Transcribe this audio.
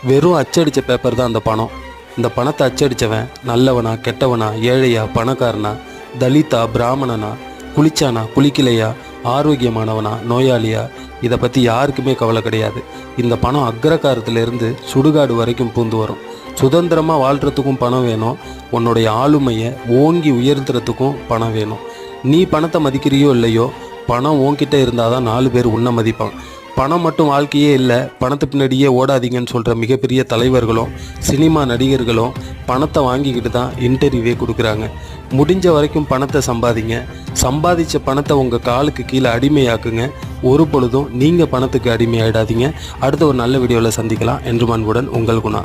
வெறும் அச்சடித்த பேப்பர் தான் அந்த பணம். இந்த பணத்தை அச்சடித்தவன் நல்லவனா கெட்டவனா, ஏழையா பணக்காரனா, தலிதா பிராமணனா, குளிச்சானா குளிக்கலையா, ஆரோக்கியமானவனா நோயாளியா, இதை பற்றி யாருக்குமே கவலை கிடையாது. இந்த பணம் அக்ரகாரத்திலேருந்து சுடுகாடு வரைக்கும் பூந்து வரும். சுதந்திரமாக வாழ்கிறதுக்கும் பணம் வேணும், உன்னுடைய ஆளுமையை ஓங்கி உயர்த்துறதுக்கும் பணம் வேணும். நீ பணத்தை மதிக்கிறியோ இல்லையோ, பணம் உன்கிட்ட இருந்தால் தான் 4 பேர் உன்னை மதிப்பான். பணம் மட்டும் வாழ்க்கையே இல்லை, பணத்து பின்னாடியே ஓடாதீங்கன்னு சொல்கிற மிகப்பெரிய தலைவர்களும் சினிமா நடிகர்களும் பணத்தை வாங்கிக்கிட்டு தான் இன்டர்வியூவே கொடுக்குறாங்க. முடிஞ்ச வரைக்கும் பணத்தை சம்பாதிங்க. சம்பாதிச்ச பணத்தை உங்கள் காலுக்கு கீழே அடிமையாக்குங்க. ஒரு பொழுதும் நீங்கள் பணத்துக்கு அடிமையாயிடாதீங்க. அடுத்த ஒரு நல்ல வீடியோவில் சந்திக்கலாம். என்று அன்புடன் உங்கள் குணா.